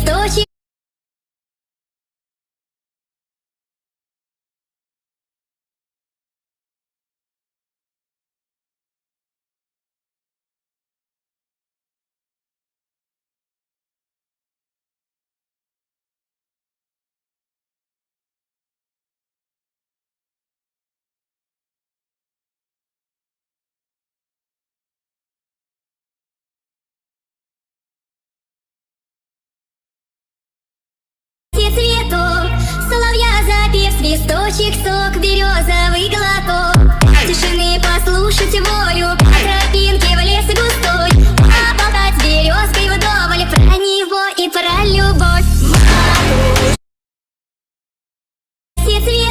свисточек. Цветов, соловья запев, свисточек, сок, березовый глоток. Тишины послушать волю, по тропинке в лес густой, поболтать с березкой вдоволь про него и про любовь.